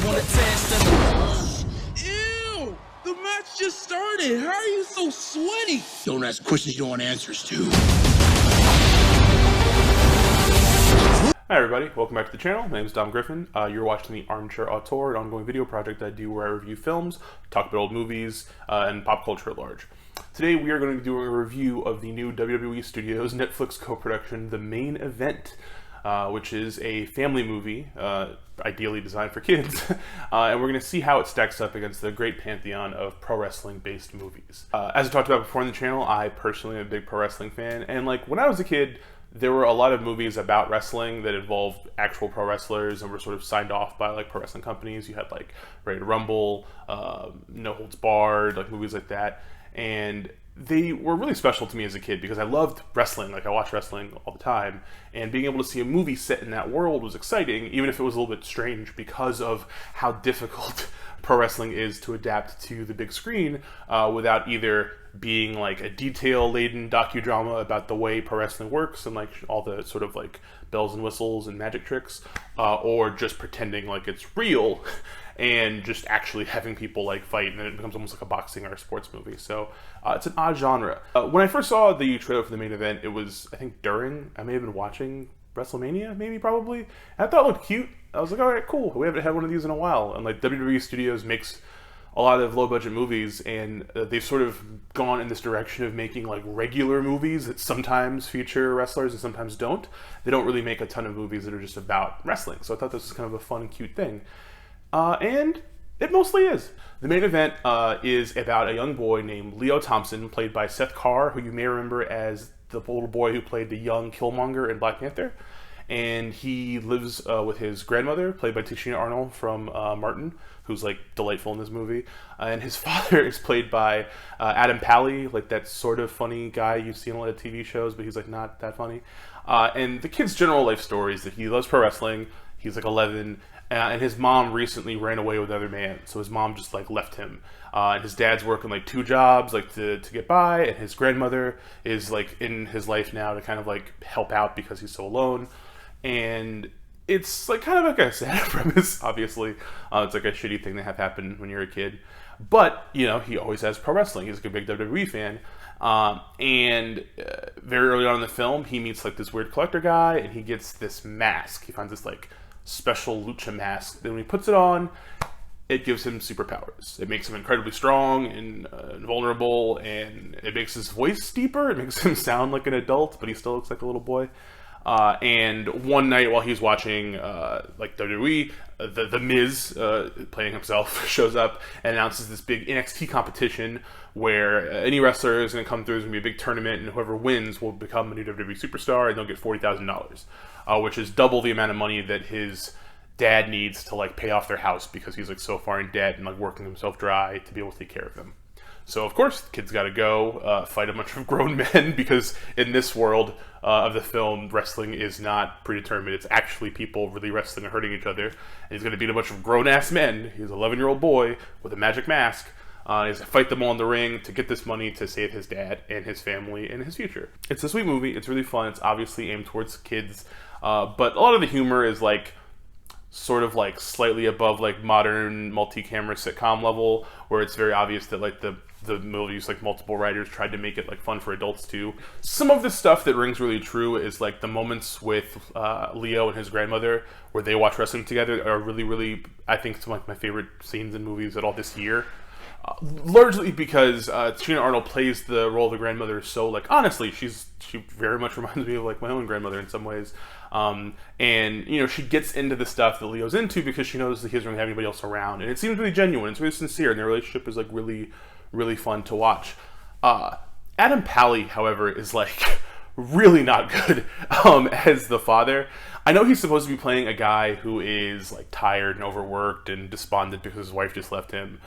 wanna test them. Ew! The match just started. How are you so sweaty? Don't ask questions you don't want answers to. Hi everybody, welcome back to the channel. My name is Dom Griffin. You're watching the Armchair Auteur, an ongoing video project I do where I review films, talk about old movies, and pop culture at large. Today we are going to be doing a review of the new WWE Studios Netflix co-production, The Main Event, which is a family movie, ideally designed for kids, and we're going to see how it stacks up against the great pantheon of pro wrestling-based movies. As I talked about before in the channel, I personally am a big pro wrestling fan, and like when I was a kid, there were a lot of movies about wrestling that involved actual pro wrestlers and were sort of signed off by like pro wrestling companies. You had like Ready to Rumble, No Holds Barred, like movies like that. And they were really special to me as a kid because I loved wrestling. Like I watched wrestling all the time, and being able to see a movie set in that world was exciting, even if it was a little bit strange because of how difficult pro wrestling is to adapt to the big screen without either being like a detail-laden docudrama about the way pro wrestling works and like all the sort of like bells and whistles and magic tricks, or just pretending like it's real and just actually having people like fight, and then it becomes almost like a boxing or a sports movie. So it's an odd genre. When I first saw the trailer for The Main Event, it was, I think, I may have been watching WrestleMania, maybe, probably. And I thought it looked cute. I was like, all right, cool. We haven't had one of these in a while. And like WWE Studios makes a lot of low-budget movies, and they've sort of gone in this direction of making like regular movies that sometimes feature wrestlers and sometimes don't. They don't really make a ton of movies that are just about wrestling. So I thought this was kind of a fun, cute thing. And it mostly is. The Main Event is about a young boy named Leo Thompson, played by Seth Carr, who you may remember as the little boy who played the young Killmonger in Black Panther. And he lives with his grandmother, played by Tichina Arnold from Martin, who's like delightful in this movie. And his father is played by Adam Pally, like that sort of funny guy you see in a lot of TV shows, but he's like not that funny. And the kid's general life story is that he loves pro wrestling. He's like 11. And his mom recently ran away with another man, so his mom just like left him. And his dad's working like 2 jobs like to get by, and his grandmother is like in his life now to kind of like help out because he's so alone. And it's like kind of like a sad premise, obviously. It's like a shitty thing to have happen when you're a kid. But, you know, he always has pro wrestling. He's like a big WWE fan. And very early on in the film, he meets like this weird collector guy, and he gets this mask. He finds this like special lucha mask. Then when he puts it on, it gives him superpowers. It makes him incredibly strong and vulnerable, and it makes his voice deeper. It makes him sound like an adult, but he still looks like a little boy. And one night while he's watching like WWE, the Miz, playing himself, shows up and announces this big NXT competition where any wrestler is going to come through. There's going to be a big tournament, and whoever wins will become a new WWE superstar, and they'll get $40,000, which is double the amount of money that his dad needs to like pay off their house because he's like so far in debt and like working himself dry to be able to take care of them. So of course the kid's got to go fight a bunch of grown men, because in this world of the film, wrestling is not predetermined. It's actually people really wrestling and hurting each other. And he's going to beat a bunch of grown-ass men. He's an 11-year-old boy with a magic mask. He has to fight them all in the ring to get this money to save his dad and his family and his future. It's a sweet movie. It's really fun. It's obviously aimed towards kids. But a lot of the humor is like sort of like slightly above like modern multi-camera sitcom level, where it's very obvious that like the movies, like multiple writers tried to make it like fun for adults too. Some of the stuff that rings really true is like the moments with Leo and his grandmother where they watch wrestling together are really, really, I think, some of like my favorite scenes in movies at all this year. Largely because Tichina Arnold plays the role of the grandmother so like honestly. She very much reminds me of like my own grandmother in some ways. And you know, she gets into the stuff that Leo's into because she knows that he doesn't really have anybody else around, and it seems really genuine. It's really sincere, and their relationship is like really, really fun to watch. Adam Pally, however, is like really not good as the father. I know he's supposed to be playing a guy who is like tired and overworked and despondent because his wife just left him.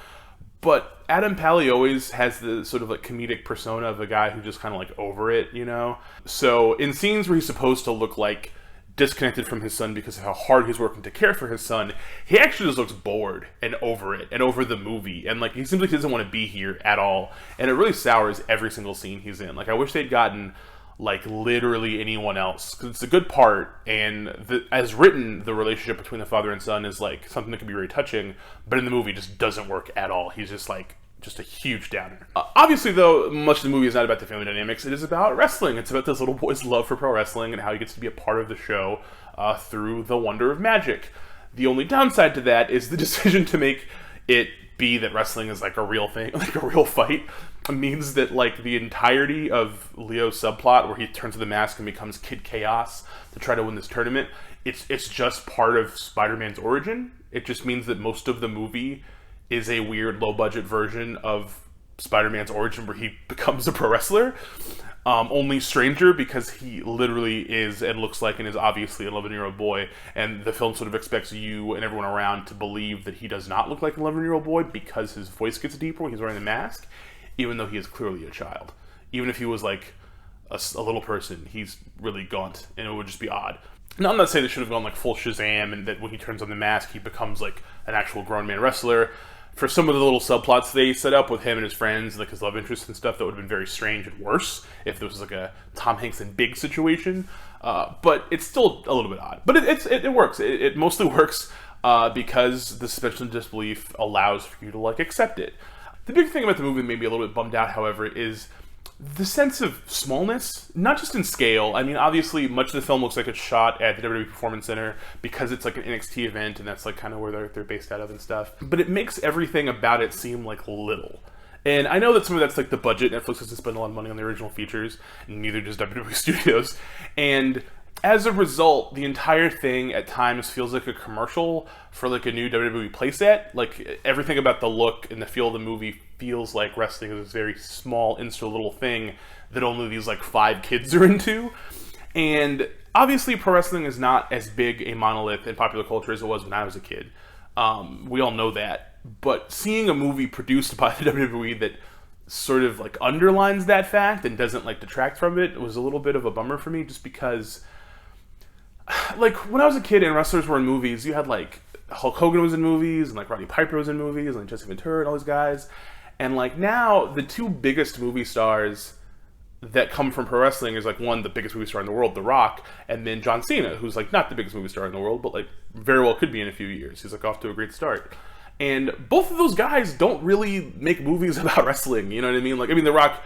But Adam Pally always has the sort of like comedic persona of a guy who's just kind of like over it, you know? So in scenes where he's supposed to look like disconnected from his son because of how hard he's working to care for his son, he actually just looks bored and over it and over the movie, and like he seems like he doesn't want to be here at all, and it really sours every single scene he's in. Like I wish they'd gotten like literally anyone else, because it's a good part, and as written, the relationship between the father and son is like something that can be very touching, but in the movie it just doesn't work at all. He's just like a huge downer. Obviously, though, much of the movie is not about the family dynamics. It is about wrestling. It's about this little boy's love for pro wrestling and how he gets to be a part of the show through the wonder of magic. The only downside to that is the decision to make it be that wrestling is like a real thing, like a real fight, means that like the entirety of Leo's subplot, where he turns to the mask and becomes Kid Chaos to try to win this tournament, it's just part of Spider-Man's origin. It just means that most of the movie is a weird low-budget version of Spider-Man's origin where he becomes a pro wrestler. Only stranger, because he literally is and looks like and is obviously an 11-year-old boy, and the film sort of expects you and everyone around to believe that he does not look like an 11-year-old boy because his voice gets deeper when he's wearing the mask, even though he is clearly a child. Even if he was like a little person, he's really gaunt, and it would just be odd. Now, I'm not saying they should have gone like full Shazam, and that when he turns on the mask, he becomes like an actual grown man wrestler. For some of the little subplots they set up with him and his friends, like his love interests and stuff, that would have been very strange and worse if this was like a Tom Hanks and Big situation. But it's still a little bit odd. But it works. It mostly works because the suspension of disbelief allows for you to like accept it. The big thing about the movie that made me a little bit bummed out, however, is the sense of smallness, not just in scale. I mean, obviously, much of the film looks like it's shot at the WWE Performance Center because it's like an NXT event, and that's like kind of where they're based out of and stuff. But it makes everything about it seem like little. And I know that some of that's like the budget. Netflix doesn't spend a lot of money on the original features, and neither does WWE Studios. And as a result, the entire thing at times feels like a commercial for like a new WWE playset. Like everything about the look and the feel of the movie feels like wrestling is this very small, insular little thing that only these like 5 kids are into. And obviously pro wrestling is not as big a monolith in popular culture as it was when I was a kid. We all know that. But seeing a movie produced by the WWE that sort of like underlines that fact and doesn't like detract from it was a little bit of a bummer for me, just because like when I was a kid and wrestlers were in movies, you had like Hulk Hogan was in movies, and like Roddy Piper was in movies, and like Jesse Ventura and all those guys. And like now, the 2 biggest movie stars that come from pro wrestling is like, one, the biggest movie star in the world, The Rock, and then John Cena, who's like not the biggest movie star in the world, but like very well could be in a few years. He's like off to a great start. And both of those guys don't really make movies about wrestling, you know what I mean? Like, I mean, The Rock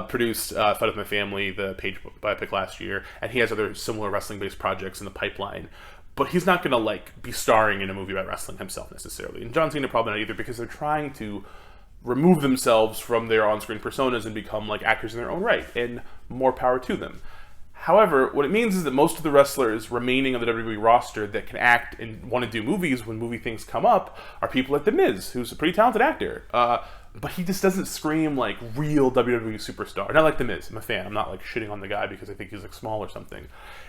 produced Fight With My Family, the Page biopic last year, and he has other similar wrestling-based projects in the pipeline. But he's not going to like be starring in a movie about wrestling himself necessarily. And John Cena probably not either, because they're trying to remove themselves from their on-screen personas and become like actors in their own right, and more power to them. However, what it means is that most of the wrestlers remaining on the WWE roster that can act and want to do movies when movie things come up are people like The Miz, who's a pretty talented actor. But he just doesn't scream like real WWE superstar. And I like The Miz. I'm a fan. I'm not like shitting on the guy because I think he's like small or something.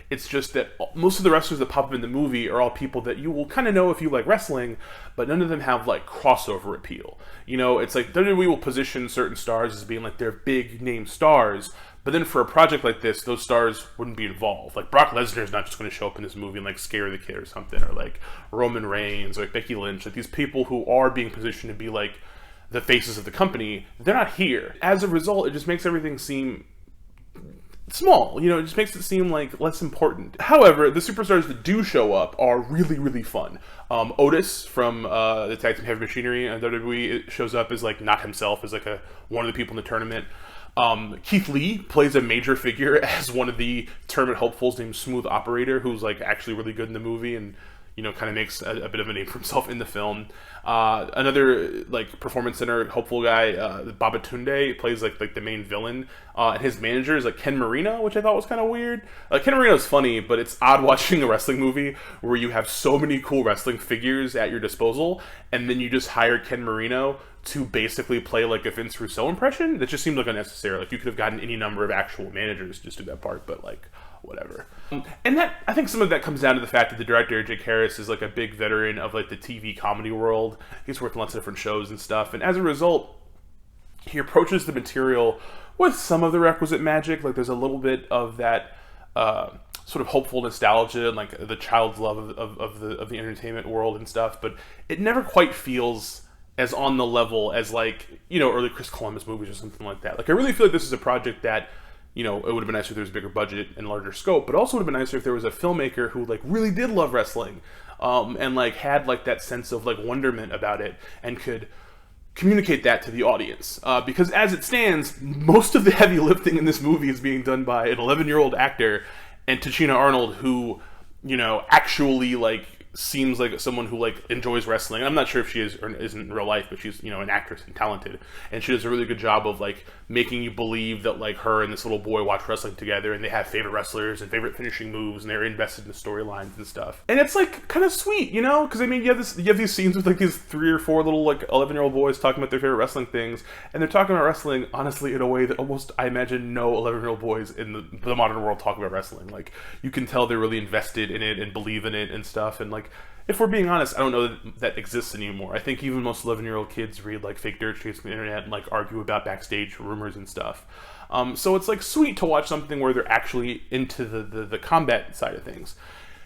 It's just that most of the wrestlers that pop up in the movie are all people that you will kind of know if you like wrestling, but none of them have like crossover appeal. You know, it's like WWE will position certain stars as being like their big name stars, but then for a project like this, those stars wouldn't be involved. Like Brock Lesnar is not just going to show up in this movie and like scare the kid or something, or like Roman Reigns, or like Becky Lynch. Like these people who are being positioned to be like the faces of the company, they're not here. As a result, it just makes everything seem small, you know, it just makes it seem like less important. However, the superstars that do show up are really, really fun. Otis from the Tag Team Heavy Machinery and WWE shows up as like not himself, as like one of the people in the tournament. Keith Lee plays a major figure as one of the tournament hopefuls named Smooth Operator, who's like actually really good in the movie and, you know, kind of makes a bit of a name for himself in the film. Another like Performance Center hopeful guy, Babatunde, plays like the main villain, and his manager is like Ken Marino, which I thought was kind of weird. Ken Marino's funny, but it's odd watching a wrestling movie where you have so many cool wrestling figures at your disposal, and then you just hire Ken Marino to basically play like a Vince Russo impression. That just seemed like unnecessary. Like you could have gotten any number of actual managers to just do that part, but like whatever. And that, I think some of that comes down to the fact that the director, Jake Harris, is like a big veteran of like the TV comedy world. He's worked on lots of different shows and stuff, and as a result, he approaches the material with some of the requisite magic. Like there's a little bit of that sort of hopeful nostalgia and like the child's love of the entertainment world and stuff, but it never quite feels as on the level as like, you know, early Chris Columbus movies or something like that. Like I really feel like this is a project that you know, it would have been nicer if there was a bigger budget and larger scope, but also would have been nicer if there was a filmmaker who like really did love wrestling, and like had like that sense of like wonderment about it and could communicate that to the audience. Because as it stands, most of the heavy lifting in this movie is being done by an 11-year-old actor and Tichina Arnold, who, you know, actually like seems like someone who like enjoys wrestling. I'm not sure if she is or isn't in real life, but she's, you know, an actress and talented, and she does a really good job of like making you believe that like her and this little boy watch wrestling together and they have favorite wrestlers and favorite finishing moves and they're invested in the storylines and stuff. And it's like kind of sweet, you know, because I mean you have these scenes with like these 3 or 4 little like 11-year-old boys talking about their favorite wrestling things, and they're talking about wrestling honestly in a way that almost I imagine no 11-year-old boys in the modern world talk about wrestling. Like you can tell they're really invested in it and believe in it and stuff. And like, if we're being honest, I don't know that exists anymore. I think even most 11-year-old kids read like fake dirt sheets on the internet and like argue about backstage rumors and stuff. So it's like sweet to watch something where they're actually into the combat side of things.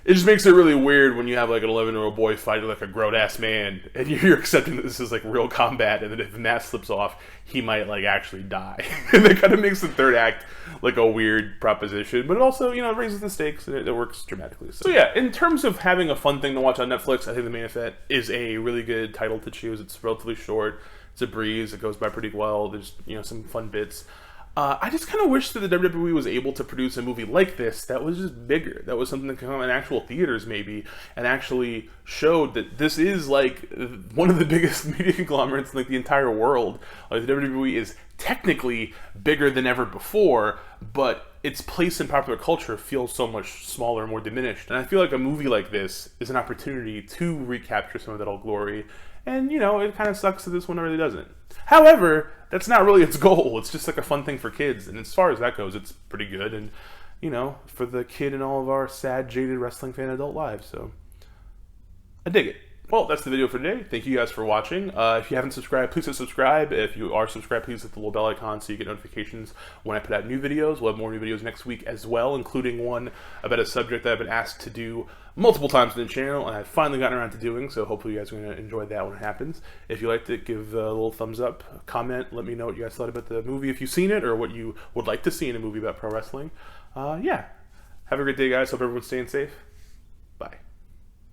It just makes it really weird when you have like an 11-year-old boy fighting like a grown-ass man, and you're accepting that this is like real combat, and that if the mask slips off, he might like actually die. And that kind of makes the third act like a weird proposition, but it also, you know, it raises the stakes and it works dramatically. So yeah, in terms of having a fun thing to watch on Netflix, I think The Main Event is a really good title to choose. It's relatively short. It's a breeze. It goes by pretty well. There's, you know, some fun bits. I just kind of wish that the WWE was able to produce a movie like this that was just bigger. That was something that could come in actual theaters maybe, and actually showed that this is like one of the biggest media conglomerates in like the entire world. Like the WWE is technically bigger than ever before, but its place in popular culture feels so much smaller and more diminished. And I feel like a movie like this is an opportunity to recapture some of that old glory. And, you know, it kind of sucks that this one really doesn't. However, that's not really its goal. It's just like a fun thing for kids. And as far as that goes, it's pretty good. And, you know, for the kid in all of our sad, jaded wrestling fan adult lives. So, I dig it. Well, that's the video for today. Thank you guys for watching. If you haven't subscribed, please hit subscribe. If you are subscribed, please hit the little bell icon so you get notifications when I put out new videos. We'll have more new videos next week as well, including one about a subject that I've been asked to do multiple times on the channel, and I've finally gotten around to doing, so hopefully you guys are going to enjoy that when it happens. If you liked it, give a little thumbs up, comment, let me know what you guys thought about the movie if you've seen it, or what you would like to see in a movie about pro wrestling. Yeah. Have a great day, guys. Hope everyone's staying safe. Bye.